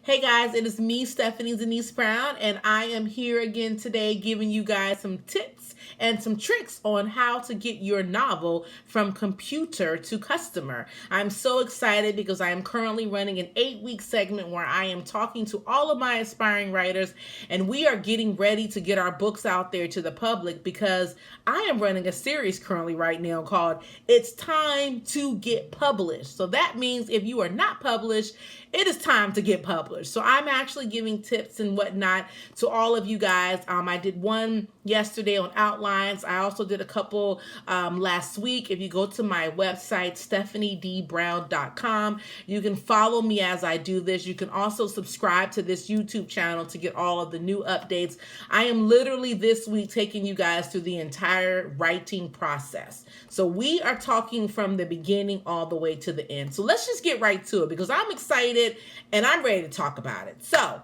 Hey guys, it is me, Stephanie Denise Brown, and I am here again today giving you guys some tips and some tricks on how to get your novel from computer to customer. I'm so excited because I am currently running an 8-week segment where I am talking to all of my aspiring writers, and we are getting ready to get our books out there to the public because I am running a series currently right now called It's Time to Get Published. So that means if you are not published, it is time to get published. So I'm actually giving tips and whatnot to all of you guys. I did one yesterday on outlines. I also did a couple last week. If you go to my website, stephaniedbrown.com, you can follow me as I do this. You can also subscribe to this YouTube channel to get all of the new updates. I am literally this week taking you guys through the entire writing process. So we are talking from the beginning all the way to the end. So let's just get right to it because I'm excited and I'm ready to talk about it. So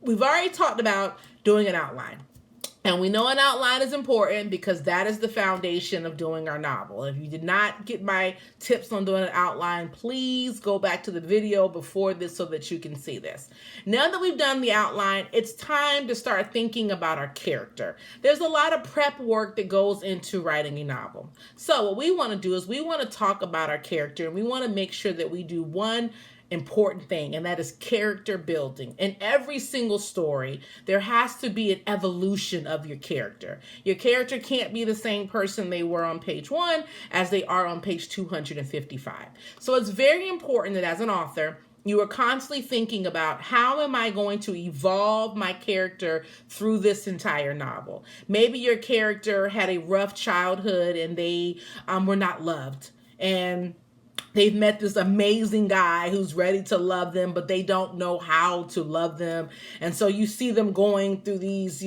we've already talked about doing an outline. And we know an outline is important because that is the foundation of doing our novel. If you did not get my tips on doing an outline, please go back to the video before this so that you can see this. Now that we've done the outline, it's time to start thinking about our character. There's a lot of prep work that goes into writing a novel. So what we want to do is we want to talk about our character, and we want to make sure that we do one important thing, and that is character building. In every single story, there has to be an evolution of your character. Your character can't be the same person they were on page 1 as they are on page 255. So it's very important that as an author, you are constantly thinking about how am I going to evolve my character through this entire novel. Maybe your character had a rough childhood and they were not loved, and they've met this amazing guy who's ready to love them, but they don't know how to love them. And so you see them going through these,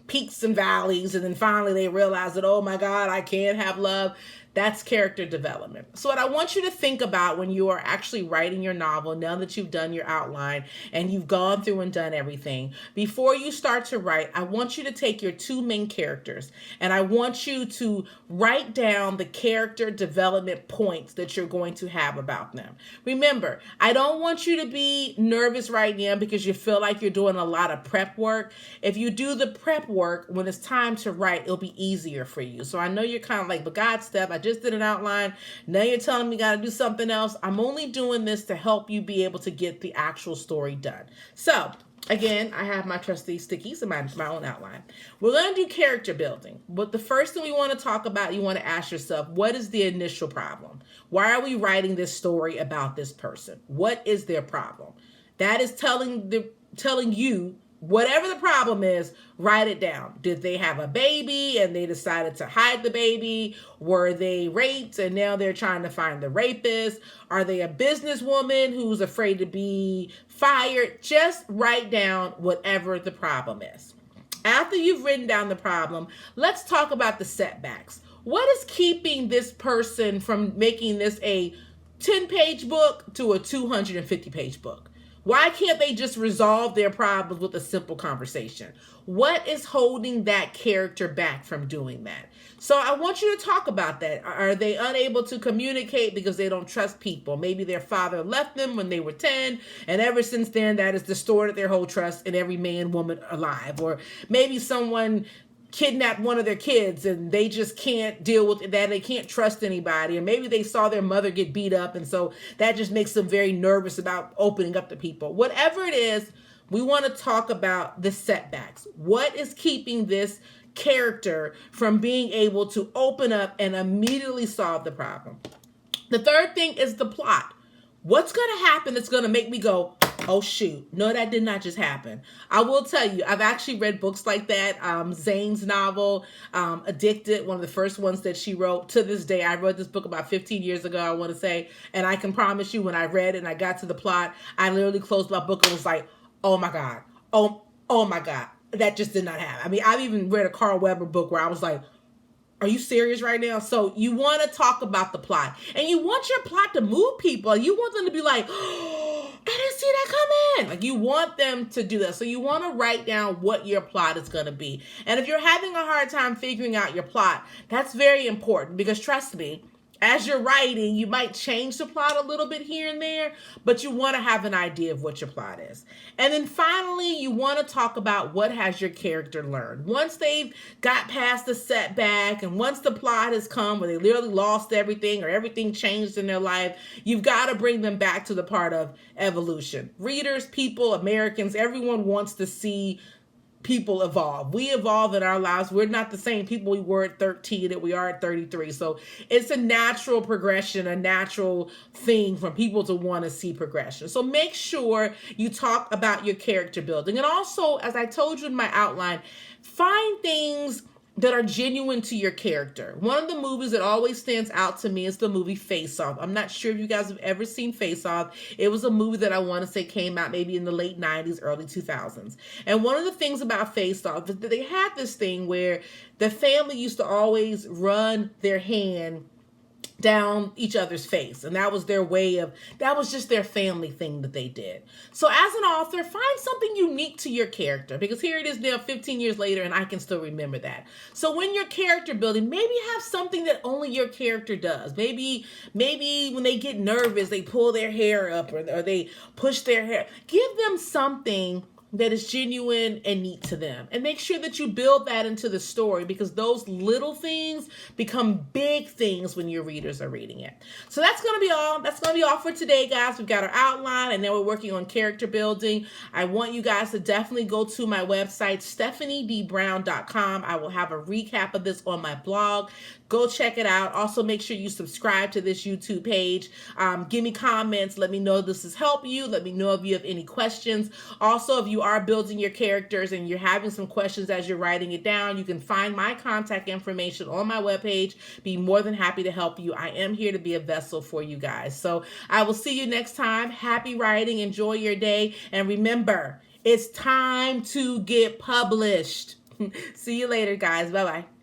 peaks and valleys. And then finally they realize that, oh my God, I can't have love. That's character development. So what I want you to think about when you are actually writing your novel, now that you've done your outline and you've gone through and done everything, before you start to write, I want you to take your two main characters and I want you to write down the character development points that you're going to have about them. Remember, I don't want you to be nervous right now because you feel like you're doing a lot of prep work. If you do the prep work, when it's time to write, it'll be easier for you. So I know you're kind of like, but God, Steph, I just did an outline. Now you're telling me you got to do something else. I'm only doing this to help you be able to get the actual story done. So again, I have my trusty stickies and my own outline. We're going to do character building. But the first thing we want to talk about, you want to ask yourself, what is the initial problem? Why are we writing this story about this person? What is their problem? That is telling you whatever the problem is, write it down. Did they have a baby and they decided to hide the baby? Were they raped and now they're trying to find the rapist? Are they a businesswoman who's afraid to be fired? Just write down whatever the problem is. After you've written down the problem, let's talk about the setbacks. What is keeping this person from making this a 10-page book to a 250-page book? Why can't they just resolve their problems with a simple conversation? What is holding that character back from doing that? So I want you to talk about that. Are they unable to communicate because they don't trust people? Maybe their father left them when they were 10, and ever since then that has distorted their whole trust in every man, woman alive. Or maybe someone kidnapped one of their kids and they just can't deal with that. They can't trust anybody. Or maybe they saw their mother get beat up and so that just makes them very nervous about opening up to people. Whatever it is, we want to talk about the setbacks. What is keeping this character from being able to open up and immediately solve the problem? The third thing is the plot. What's going to happen that's going to make me go, oh shoot, no, that did not just happen. I will tell you, I've actually read books like that. Zane's novel, Addicted, one of the first ones that she wrote. To this day, I read this book about 15 years ago, I want to say, and I can promise you when I read it and I got to the plot, I literally closed my book and was like, oh my God, oh my God, that just did not happen. I mean, I've even read a Carl Weber book where I was like, are you serious right now? So you want to talk about the plot, and you want your plot to move people. You want them to be like, oh, I didn't see that coming. Like, you want them to do that. So you want to write down what your plot is going to be. And if you're having a hard time figuring out your plot, that's very important because trust me, as you're writing, you might change the plot a little bit here and there, but you want to have an idea of what your plot is. And then finally, you want to talk about what has your character learned. Once they've got past the setback and once the plot has come where they literally lost everything or everything changed in their life, you've got to bring them back to the part of evolution. Readers, people, Americans, everyone wants to see people evolve. We evolve in our lives. We're not the same people we were at 13 that we are at 33. So it's a natural progression, a natural thing for people to want to see progression. So make sure you talk about your character building. And also, as I told you in my outline, find things that are genuine to your character. One of the movies that always stands out to me is the movie Face Off. I'm not sure if you guys have ever seen Face Off. It was a movie that I want to say came out maybe in the late 90s, early 2000s. And one of the things about Face Off is that they had this thing where the family used to always run their hand down each other's face, and that was their way of, that was just their family thing that they did. So as an author, find something unique to your character, because here it is now 15 years later and I can still remember that. So when you're character building, maybe have something that only your character does. Maybe when they get nervous, they pull their hair up or they push their hair. Give them something that is genuine and neat to them. And make sure that you build that into the story, because those little things become big things when your readers are reading it. So that's going to be all. That's going to be all for today, guys. We've got our outline and then we're working on character building. I want you guys to definitely go to my website, stephaniedbrown.com. I will have a recap of this on my blog. Go check it out. Also, make sure you subscribe to this YouTube page. Give me comments. Let me know this has helped you. Let me know if you have any questions. Also, if you are building your characters and you're having some questions as you're writing it down, you can find my contact information on my webpage. Be more than happy to help you. I am here to be a vessel for you guys. So I will see you next time. Happy writing. Enjoy your day. And remember, it's time to get published. See you later, guys. Bye-bye.